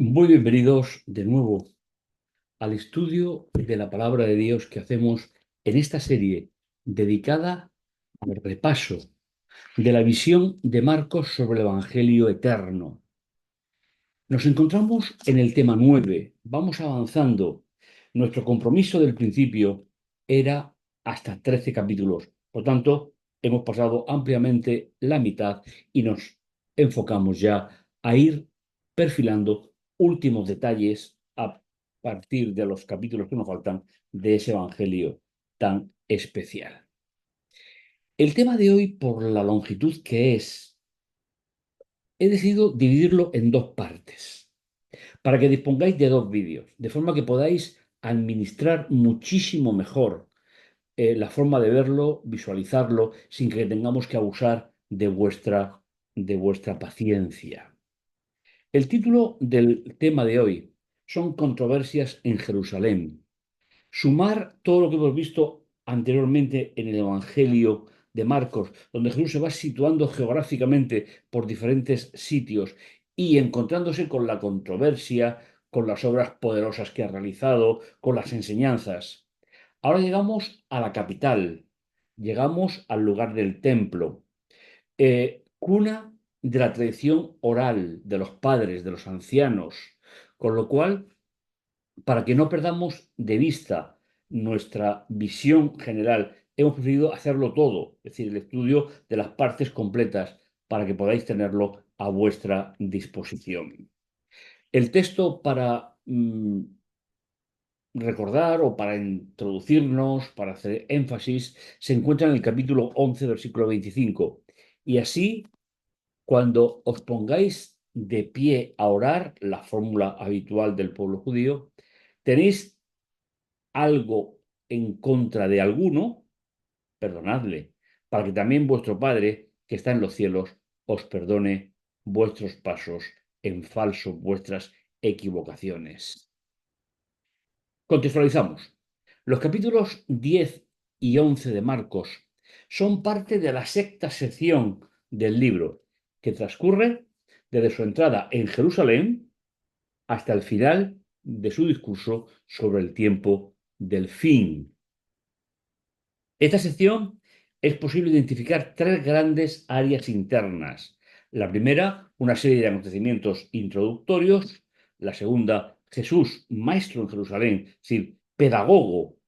Muy bienvenidos de nuevo al estudio de la palabra de Dios que hacemos en esta serie dedicada al repaso de la visión de Marcos sobre el Evangelio eterno. Nos encontramos en el tema 9. Vamos avanzando. Nuestro compromiso del principio era hasta 13 capítulos. Por tanto, hemos pasado ampliamente la mitad y nos enfocamos ya a ir perfilando últimos detalles a partir de los capítulos que nos faltan de ese Evangelio tan especial. El tema de hoy, por la longitud que es, he decidido dividirlo en dos partes para que dispongáis de dos vídeos, de forma que podáis administrar muchísimo mejor la forma de verlo, visualizarlo, sin que tengamos que abusar de vuestra paciencia. El título del tema de hoy son controversias en Jerusalén. Sumar todo lo que hemos visto anteriormente en el Evangelio de Marcos, donde Jesús se va situando geográficamente por diferentes sitios y encontrándose con la controversia, con las obras poderosas que ha realizado, con las enseñanzas. Ahora llegamos a la capital, llegamos al lugar del templo, cuna de la tradición oral de los padres, de los ancianos, con lo cual para que no perdamos de vista nuestra visión general, hemos preferido hacerlo todo, es decir, el estudio de las partes completas, para que podáis tenerlo a vuestra disposición. El texto para recordar o para introducirnos, para hacer énfasis, se encuentra en el capítulo 11, versículo 25. Y así, cuando os pongáis de pie a orar, la fórmula habitual del pueblo judío, tenéis algo en contra de alguno, perdonadle, para que también vuestro Padre, que está en los cielos, os perdone vuestros pasos en falso, vuestras equivocaciones. Contextualizamos. Los capítulos 10 y 11 de Marcos son parte de la sexta sección del libro, que transcurre desde su entrada en Jerusalén hasta el final de su discurso sobre el tiempo del fin. Esta sección es posible identificar tres grandes áreas internas. La primera, una serie de acontecimientos introductorios. La segunda, Jesús, maestro en Jerusalén, es decir, pedagogo,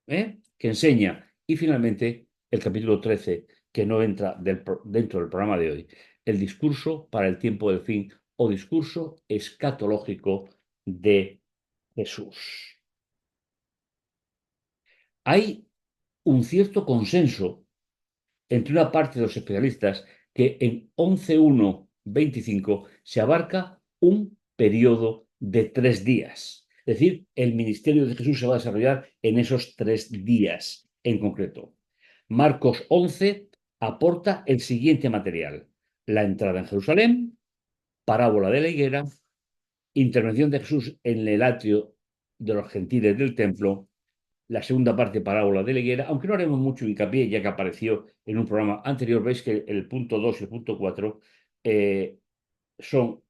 que enseña. Y finalmente, el capítulo 13, que no entra dentro del programa de hoy, el discurso para el tiempo del fin o discurso escatológico de Jesús. Hay un cierto consenso entre una parte de los especialistas que en 11.1.25 se abarca un periodo de 3 días. Es decir, el ministerio de Jesús se va a desarrollar en esos 3 días en concreto. Marcos 11 aporta el siguiente material: la entrada en Jerusalén, parábola de la higuera, intervención de Jesús en el atrio de los gentiles del templo, la segunda parte, parábola de la higuera, aunque no haremos mucho hincapié, ya que apareció en un programa anterior. Veis que el punto 2 y el punto 4 son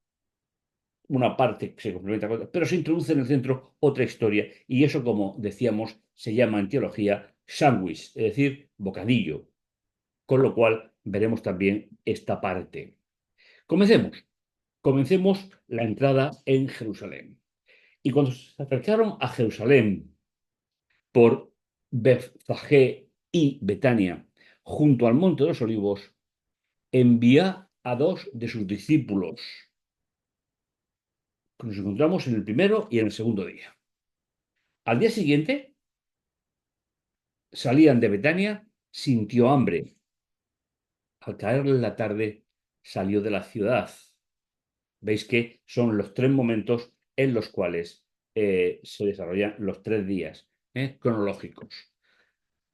una parte que se complementa con otra, pero se introduce en el centro otra historia, y eso, como decíamos, se llama en teología sándwich, es decir, bocadillo, con lo cual veremos también esta parte. Comencemos la entrada en Jerusalén. Y cuando se acercaron a Jerusalén por Betfagé y Betania, junto al monte de los olivos, envía a dos de sus discípulos, que nos encontramos en el primero y en el segundo día. Al día siguiente salían de Betania, sintió hambre. Al caerle la tarde salió de la ciudad. Veis que son los tres momentos en los cuales se desarrollan los 3 días cronológicos.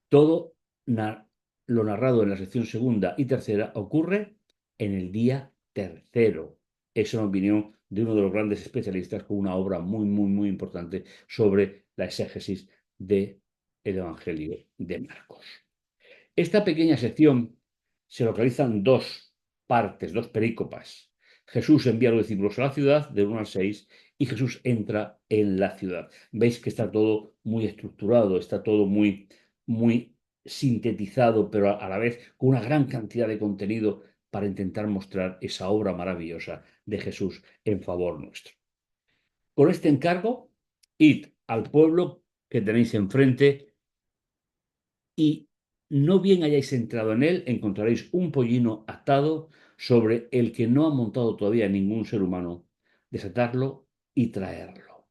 Todo lo narrado en la sección segunda y tercera ocurre en el día tercero. Es una opinión de uno de los grandes especialistas con una obra muy, muy, muy importante sobre la exégesis del Evangelio de Marcos. Esta pequeña sección se localiza en dos partes, dos perícopas. Jesús envía a los discípulos a la ciudad, del 1 al 6, y Jesús entra en la ciudad. Veis que está todo muy estructurado, está todo muy sintetizado, pero a la vez con una gran cantidad de contenido para intentar mostrar esa obra maravillosa de Jesús en favor nuestro. Con este encargo, id al pueblo que tenéis enfrente y no bien hayáis entrado en él, encontraréis un pollino atado sobre el que no ha montado todavía ningún ser humano. Desatarlo y traerlo.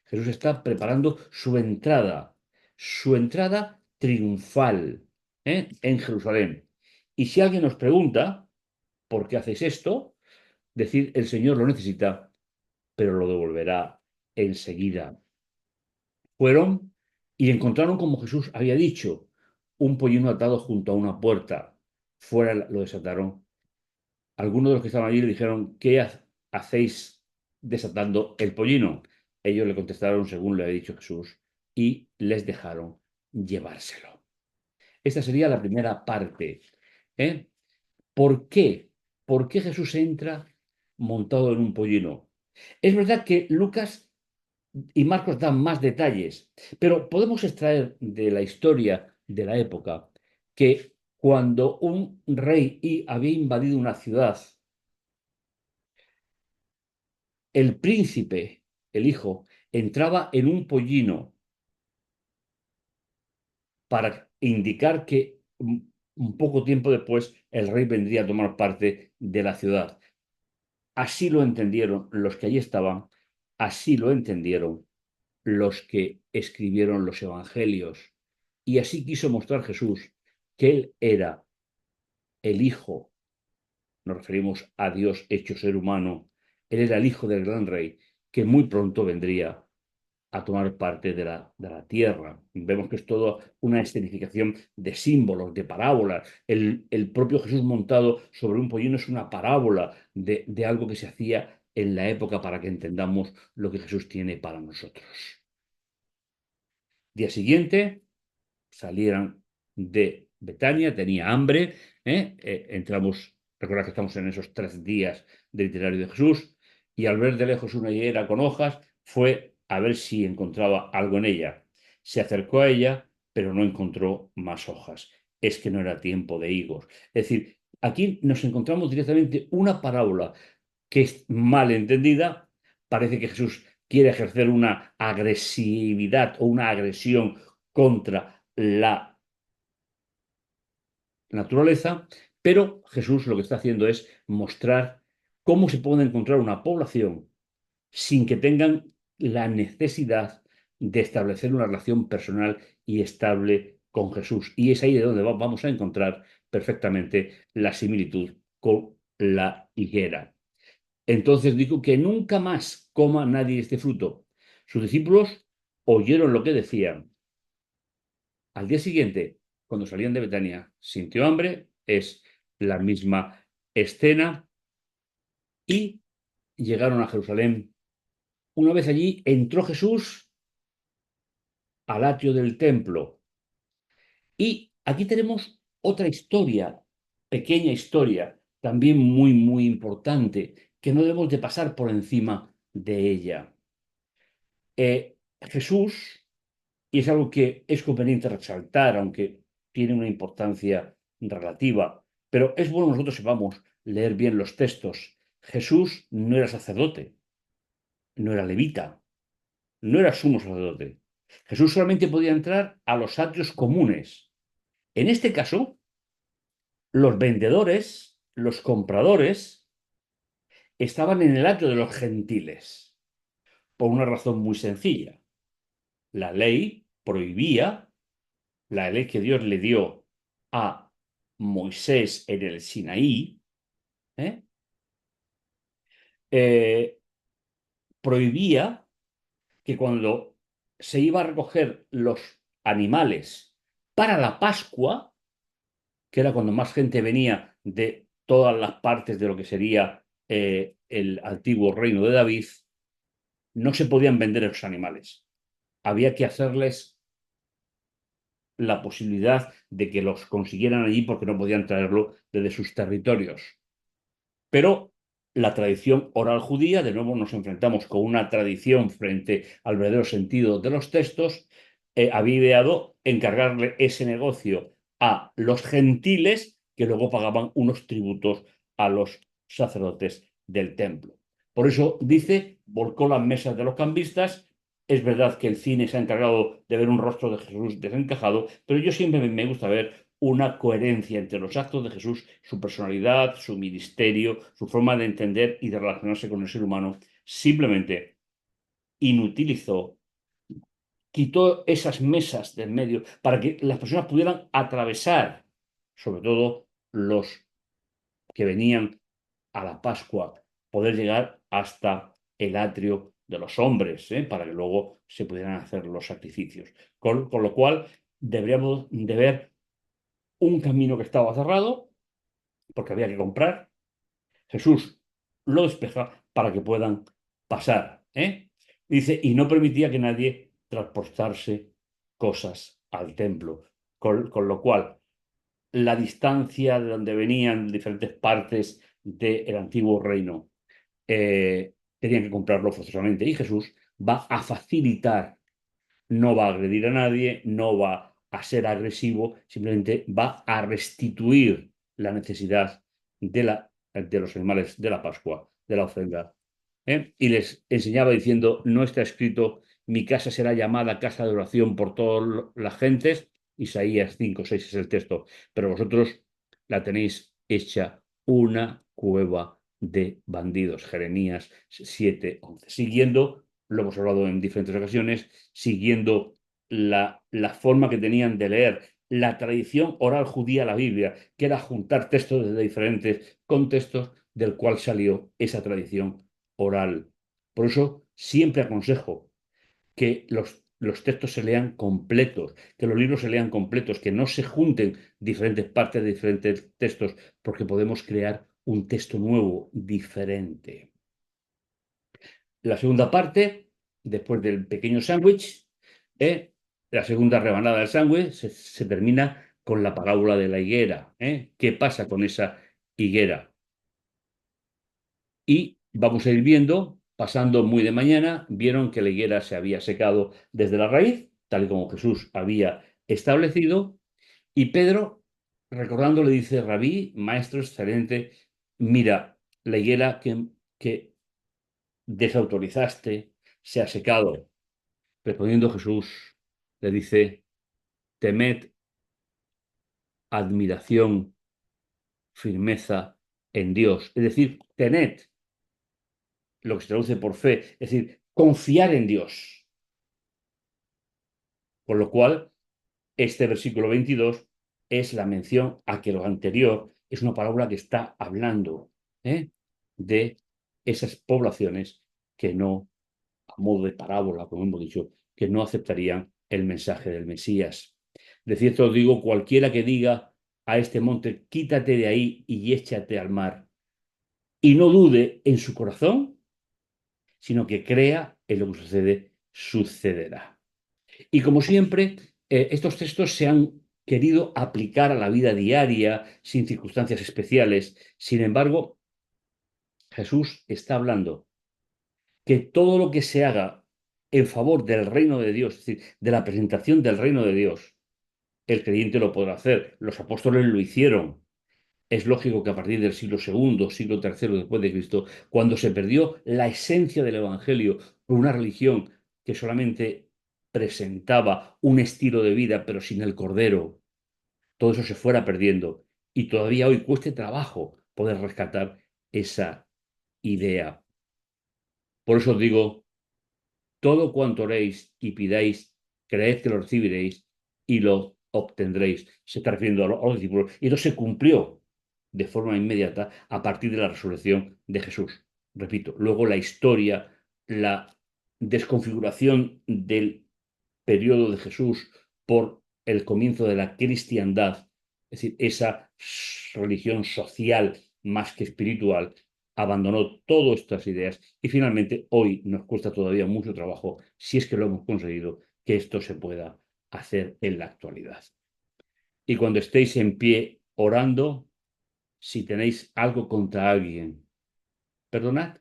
Jesús está preparando su entrada triunfal, en Jerusalén. Y si alguien os pregunta por qué hacéis esto, decid, el Señor lo necesita, pero lo devolverá enseguida. Fueron y encontraron, como Jesús había dicho, un pollino atado junto a una puerta. Fuera lo desataron. Algunos de los que estaban allí le dijeron: ¿qué hacéis desatando el pollino? Ellos le contestaron según le había dicho Jesús y les dejaron llevárselo. Esta sería la primera parte. ¿eh? ¿Por qué? ¿Por qué Jesús entra montado en un pollino? Es verdad que Lucas y Marcos dan más detalles, pero podemos extraer de la historia de la época que cuando un rey había invadido una ciudad, el príncipe, el hijo, entraba en un pollino para indicar que un poco tiempo después el rey vendría a tomar parte de la ciudad. Así lo entendieron los que allí estaban, así lo entendieron los que escribieron los evangelios. Y así quiso mostrar Jesús que Él era el Hijo, nos referimos a Dios hecho ser humano, Él era el Hijo del gran Rey, que muy pronto vendría a tomar parte de la tierra. Vemos que es toda una escenificación de símbolos, de parábolas. El propio Jesús montado sobre un pollino es una parábola de algo que se hacía en la época para que entendamos lo que Jesús tiene para nosotros. Día siguiente salieron de Betania, tenía hambre, entramos, recuerda que estamos en esos 3 días del itinerario de Jesús, y al ver de lejos una higuera con hojas, fue a ver si encontraba algo en ella. Se acercó a ella, pero no encontró más hojas. Es que no era tiempo de higos. Es decir, aquí nos encontramos directamente una parábola que es mal entendida. Parece que Jesús quiere ejercer una agresividad o una agresión contra la naturaleza, pero Jesús lo que está haciendo es mostrar cómo se puede encontrar una población sin que tengan la necesidad de establecer una relación personal y estable con Jesús. Y es ahí de donde vamos a encontrar perfectamente la similitud con la higuera. Entonces dijo que nunca más coma nadie este fruto. Sus discípulos oyeron lo que decían. Al día siguiente, cuando salían de Betania, sintió hambre, es la misma escena, y llegaron a Jerusalén. Una vez allí, entró Jesús al atrio del templo. Y aquí tenemos otra historia, pequeña historia, también muy importante, que no debemos de pasar por encima de ella. Jesús, y es algo que es conveniente resaltar, aunque tiene una importancia relativa, pero es bueno que nosotros sepamos leer bien los textos. Jesús no era sacerdote, no era levita, no era sumo sacerdote. Jesús solamente podía entrar a los atrios comunes. En este caso, los vendedores, los compradores, estaban en el atrio de los gentiles, por una razón muy sencilla. La ley prohibía, la ley que Dios le dio a Moisés en el Sinaí, ¿eh? Eh, prohibía que cuando se iba a recoger los animales para la Pascua, que era cuando más gente venía de todas las partes de lo que sería el antiguo reino de David, no se podían vender esos animales. Había que hacerles la posibilidad de que los consiguieran allí porque no podían traerlo desde sus territorios. Pero la tradición oral judía. De nuevo nos enfrentamos con una tradición frente al verdadero sentido de los textos. Había ideado encargarle ese negocio a los gentiles, que luego pagaban unos tributos a los sacerdotes del templo. Por eso dice, volcó las mesas de los cambistas. Es verdad que el cine se ha encargado de ver un rostro de Jesús desencajado, pero yo siempre me gusta ver una coherencia entre los actos de Jesús, su personalidad, su ministerio, su forma de entender y de relacionarse con el ser humano. Simplemente inutilizó, quitó esas mesas del medio para que las personas pudieran atravesar, sobre todo los que venían a la Pascua, poder llegar hasta el atrio de los hombres, para que luego se pudieran hacer los sacrificios. Con lo cual, deberíamos de ver un camino que estaba cerrado, porque había que comprar. Jesús lo despeja para que puedan pasar. Dice, y no permitía que nadie transportarse cosas al templo. Con lo cual, la distancia de donde venían diferentes partes del antiguo reino, tenían que comprarlo forzosamente. Y Jesús va a facilitar, no va a agredir a nadie, no va a ser agresivo, simplemente va a restituir la necesidad de los animales de la Pascua, de la ofrenda. Y les enseñaba diciendo, no está escrito, mi casa será llamada casa de oración por todas las gentes. Isaías 5:6 es el texto, pero vosotros la tenéis hecha una cueva de bandidos. Jeremías 7:11. Siguiendo, lo hemos hablado en diferentes ocasiones, siguiendo la forma que tenían de leer la tradición oral judía, la Biblia, que era juntar textos de diferentes contextos, del cual salió esa tradición oral. Por eso siempre aconsejo que los textos se lean completos, que los libros se lean completos, que no se junten diferentes partes de diferentes textos, porque podemos crear un texto nuevo, diferente. La segunda parte, después del pequeño sándwich, la segunda rebanada del sándwich se termina con la parábola de la higuera. ¿Qué pasa con esa higuera? Y vamos a ir viendo, pasando muy de mañana, vieron que la higuera se había secado desde la raíz, tal y como Jesús había establecido, y Pedro, recordando, le dice, Rabí, maestro excelente, mira, la higuera que desautorizaste se ha secado. Respondiendo Jesús, le dice, temed, admiración, firmeza en Dios. Es decir, tened, lo que se traduce por fe, es decir, confiar en Dios. Con lo cual, este versículo 22 es la mención a que lo anterior es una palabra que está hablando de esas poblaciones que no, a modo de parábola, como hemos dicho, que no aceptarían el mensaje del Mesías. De cierto os digo, cualquiera que diga a este monte, quítate de ahí y échate al mar, y no dude en su corazón, sino que crea en lo que sucede, sucederá. Y como siempre, estos textos se han querido aplicar a la vida diaria sin circunstancias especiales. Sin embargo, Jesús está hablando que todo lo que se haga en favor del reino de Dios, es decir, de la presentación del reino de Dios, el creyente lo podrá hacer. Los apóstoles lo hicieron. Es lógico que a partir del siglo II, siglo III después de Cristo, cuando se perdió la esencia del Evangelio por una religión que solamente presentaba un estilo de vida, pero sin el Cordero, todo eso se fuera perdiendo. Y todavía hoy cueste trabajo poder rescatar esa idea. Por eso os digo, todo cuanto oréis y pidáis, creed que lo recibiréis y lo obtendréis. Se está refiriendo a los discípulos. Y eso se cumplió de forma inmediata a partir de la resurrección de Jesús. Repito, luego la historia, la desconfiguración del periodo de Jesús por el comienzo de la cristiandad, es decir, esa religión social más que espiritual, abandonó todas estas ideas y finalmente hoy nos cuesta todavía mucho trabajo, si es que lo hemos conseguido, que esto se pueda hacer en la actualidad. Y cuando estéis en pie orando, si tenéis algo contra alguien, perdonad.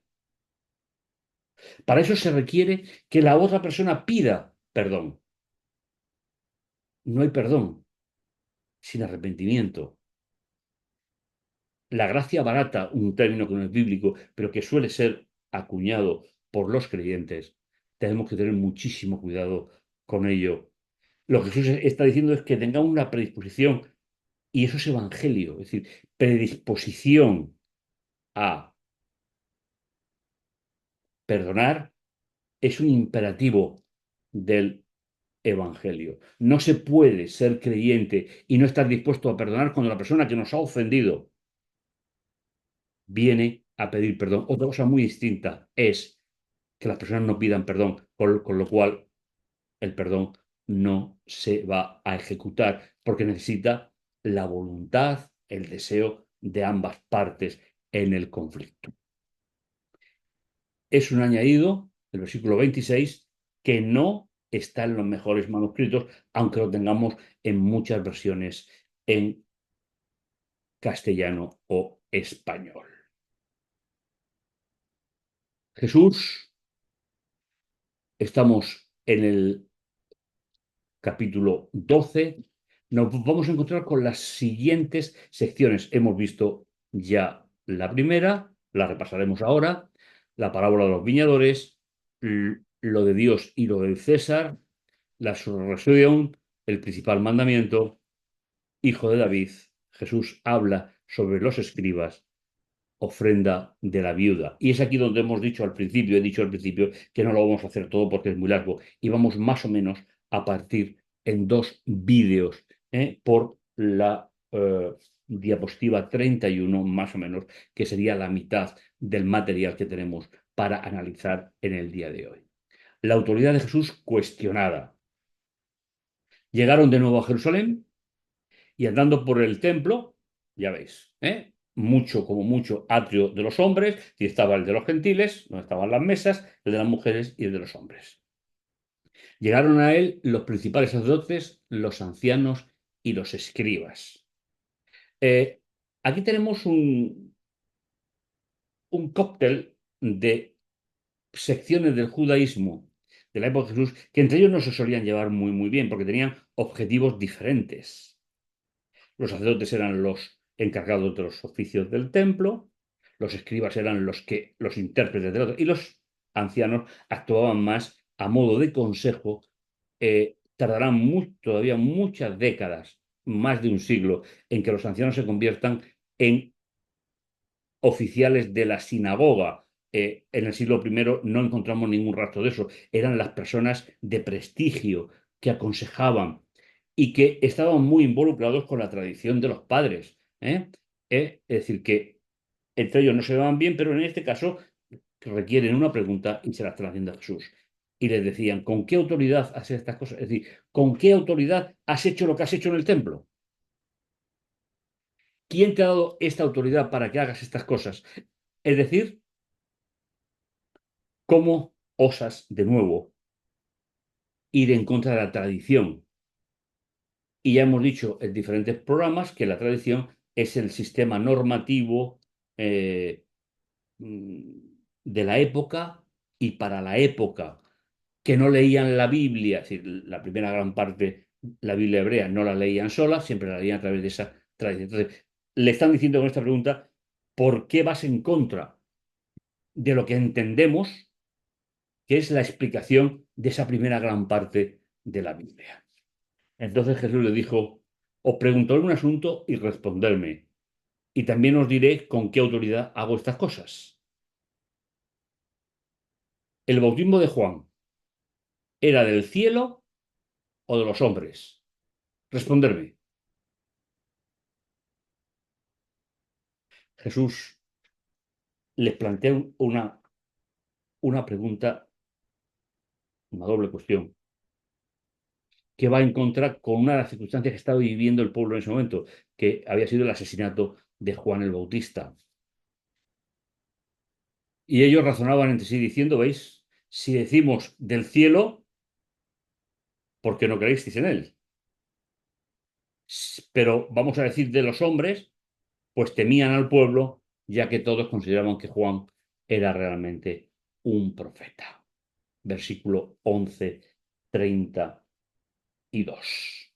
Para eso se requiere que la otra persona pida perdón. No hay perdón sin arrepentimiento. La gracia barata, un término que no es bíblico, pero que suele ser acuñado por los creyentes, tenemos que tener muchísimo cuidado con ello. Lo que Jesús está diciendo es que tengamos una predisposición, y eso es evangelio, es decir, predisposición a perdonar es un imperativo del evangelio. No se puede ser creyente y no estar dispuesto a perdonar cuando la persona que nos ha ofendido viene a pedir perdón. Otra cosa muy distinta es que las personas no pidan perdón, con lo cual el perdón no se va a ejecutar porque necesita la voluntad, el deseo de ambas partes en el conflicto. Es un añadido, el versículo 26, que no está en los mejores manuscritos, aunque lo tengamos en muchas versiones en castellano o español. Jesús, estamos en el capítulo 12, nos vamos a encontrar con las siguientes secciones. Hemos visto ya la primera, la repasaremos ahora, la parábola de los viñadores, lo de Dios y lo del César, la resurrección, el principal mandamiento, hijo de David. Jesús habla sobre los escribas, ofrenda de la viuda. Y es aquí donde hemos dicho al principio, he dicho al principio, que no lo vamos a hacer todo porque es muy largo. Y vamos más o menos a partir en dos vídeos por la diapositiva 31, más o menos, que sería la mitad del material que tenemos para analizar en el día de hoy. La autoridad de Jesús cuestionada. Llegaron de nuevo a Jerusalén y andando por el templo, ya veis, mucho como mucho atrio de los hombres, y estaba el de los gentiles, donde estaban las mesas, el de las mujeres y el de los hombres. Llegaron a él los principales sacerdotes, los ancianos y los escribas. Eh, Aquí tenemos un cóctel de secciones del judaísmo de la época de Jesús que entre ellos no se solían llevar muy bien porque tenían objetivos diferentes. Los sacerdotes eran los encargados de los oficios del templo, los escribas eran los intérpretes de la, y los ancianos actuaban más a modo de consejo. Tardarán todavía muchas décadas, más de un siglo, en que los ancianos se conviertan en oficiales de la sinagoga. En el siglo I no encontramos ningún rastro de eso. Eran las personas de prestigio que aconsejaban y que estaban muy involucrados con la tradición de los padres. Es decir, que entre ellos no se llevaban bien, pero en este caso requieren una pregunta y se la están haciendo a Jesús. Y les decían, ¿con qué autoridad haces estas cosas? Es decir, ¿con qué autoridad has hecho lo que has hecho en el templo? ¿Quién te ha dado esta autoridad para que hagas estas cosas? Es decir, ¿cómo osas de nuevo ir en contra de la tradición? Y ya hemos dicho en diferentes programas que la tradición es el sistema normativo eh, de la época y para la época, que no leían la Biblia, es decir, la primera gran parte, la Biblia hebrea, no la leían sola, siempre la leían a través de esa tradición. Entonces, le están diciendo con esta pregunta, ¿por qué vas en contra de lo que entendemos que es la explicación de esa primera gran parte de la Biblia? Entonces Jesús le dijo, os preguntaré un asunto y responderme, y también os diré con qué autoridad hago estas cosas. ¿El bautismo de Juan era del cielo o de los hombres? Responderme. Jesús les plantea una pregunta, una doble cuestión, que va en contra con una de las circunstancias que estaba viviendo el pueblo en ese momento, que había sido el asesinato de Juan el Bautista. Y ellos razonaban entre sí diciendo, ¿veis? Si decimos del cielo, ¿por qué no creéis en él? Pero vamos a decir de los hombres, pues temían al pueblo, ya que todos consideraban que Juan era realmente un profeta. Versículo 11, 32.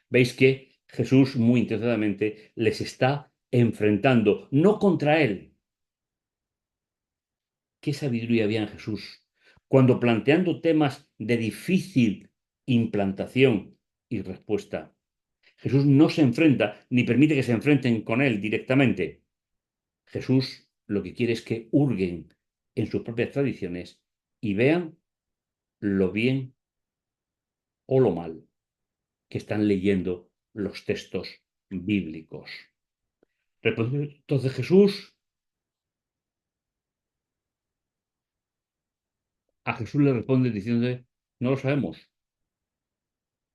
Veis que Jesús muy intensamente les está enfrentando, no contra él. ¿Qué sabiduría había en Jesús cuando planteando temas de difícil implantación y respuesta? Jesús no se enfrenta ni permite que se enfrenten con él directamente. Jesús lo que quiere es que hurguen en sus propias tradiciones y vean lo bien o lo mal que están leyendo los textos bíblicos. Entonces a Jesús le responde diciéndole, no lo sabemos.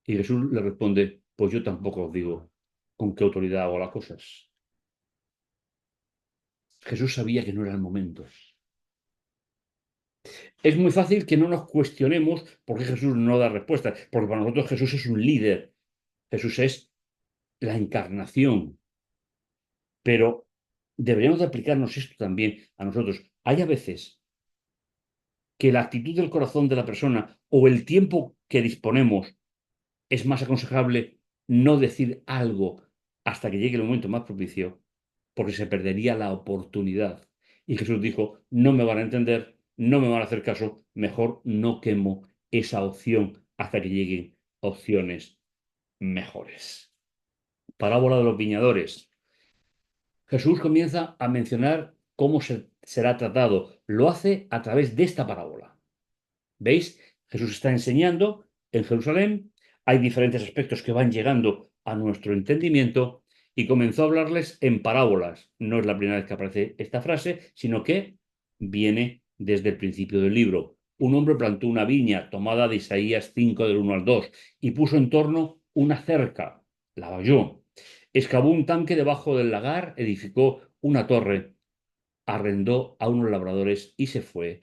Y Jesús le responde, pues yo tampoco os digo con qué autoridad hago las cosas. Jesús sabía que no era el momento. Es muy fácil que no nos cuestionemos por qué Jesús no da respuestas, porque para nosotros Jesús es un líder, Jesús es la encarnación, pero deberíamos de aplicarnos esto también a nosotros. Hay a veces que la actitud del corazón de la persona o el tiempo que disponemos es más aconsejable no decir algo hasta que llegue el momento más propicio, porque se perdería la oportunidad. Y Jesús dijo, no me van a entender, no me van a hacer caso, mejor no quemo esa opción hasta que lleguen opciones mejores. Parábola de los viñadores. Jesús comienza a mencionar cómo será tratado. Lo hace a través de esta parábola. ¿Veis? Jesús está enseñando en Jerusalén, hay diferentes aspectos que van llegando a nuestro entendimiento y comenzó a hablarles en parábolas. No es la primera vez que aparece esta frase, sino que viene desde el principio del libro. Un hombre plantó una viña tomada de Isaías 5 del 1 al 2 y puso en torno una cerca, la valló, excavó un tanque debajo del lagar, edificó una torre, arrendó a unos labradores y se fue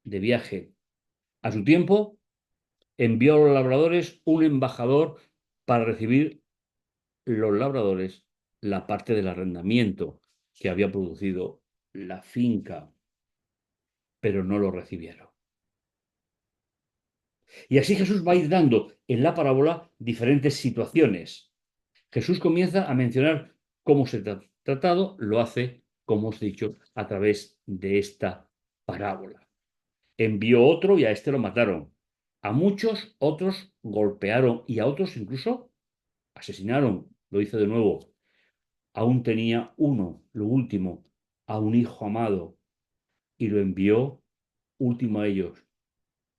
de viaje. A su tiempo, envió a los labradores un embajador para recibir los labradores la parte del arrendamiento que había producido la finca, pero no lo recibieron. Y así Jesús va a ir dando en la parábola diferentes situaciones. Jesús comienza a mencionar cómo se ha tratado, lo hace, como os he dicho, a través de esta parábola. Envió otro y a este lo mataron. A muchos otros golpearon y a otros incluso asesinaron. Lo hizo de nuevo. Aún tenía uno, lo último, a un hijo amado y lo envió último a ellos,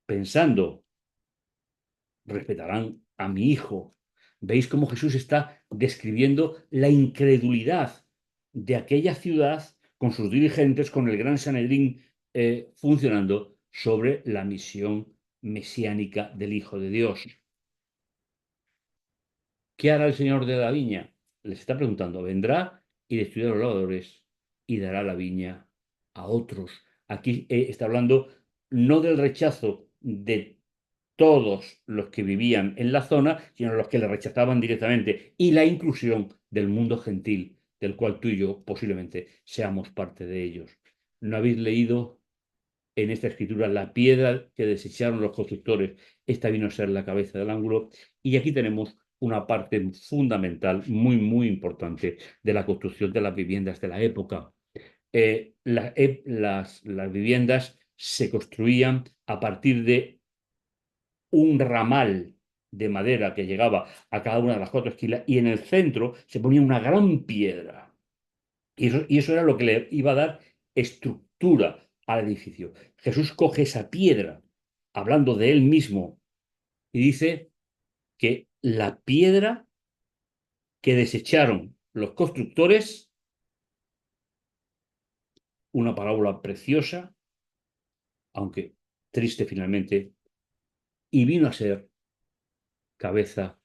pensando, respetarán a mi hijo. ¿Veis cómo Jesús está describiendo la incredulidad de aquella ciudad con sus dirigentes, con el gran Sanedrín funcionando sobre la misión mesiánica del Hijo de Dios? ¿Qué hará el Señor de la viña? Les está preguntando. Vendrá y destruirá a los labradores y dará la viña a otros. Aquí está hablando no del rechazo de todos los que vivían en la zona, sino los que le rechazaban directamente, y la inclusión del mundo gentil, del cual tú y yo posiblemente seamos parte de ellos. ¿No habéis leído en esta escritura la piedra que desecharon los constructores? Esta vino a ser la cabeza del ángulo, y aquí tenemos una parte fundamental, muy, muy importante, de la construcción de las viviendas de la época. Las viviendas se construían a partir de un ramal de madera que llegaba a cada una de las cuatro esquinas y en el centro se ponía una gran piedra. Y eso era lo que le iba a dar estructura al edificio. Jesús coge esa piedra, hablando de él mismo, y dice que la piedra que desecharon los constructores, una parábola preciosa, aunque triste finalmente, y vino a ser cabeza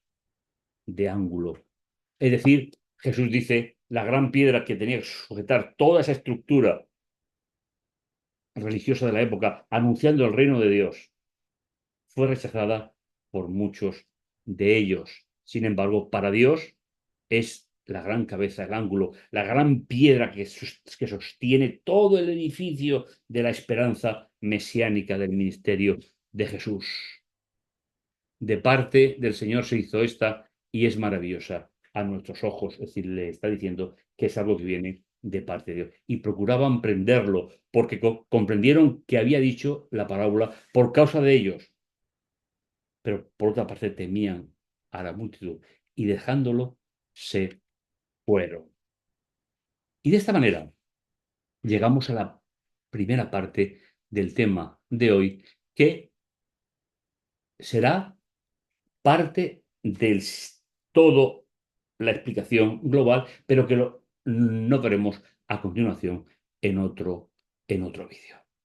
de ángulo. Es decir, Jesús dice, la gran piedra que tenía que sujetar toda esa estructura religiosa de la época, anunciando el reino de Dios, fue rechazada por muchos de ellos. Sin embargo, para Dios es la gran cabeza, el ángulo, la gran piedra que sostiene todo el edificio de la esperanza mesiánica del ministerio de Jesús. De parte del Señor se hizo esta y es maravillosa a nuestros ojos. Es decir, le está diciendo que es algo que viene de parte de Dios. Y procuraban prenderlo porque comprendieron que había dicho la parábola por causa de ellos. Pero por otra parte temían a la multitud y dejándolo se fueron. Y de esta manera llegamos a la primera parte del tema de hoy, que será parte del todo la explicación global, pero que no veremos a continuación en otro vídeo.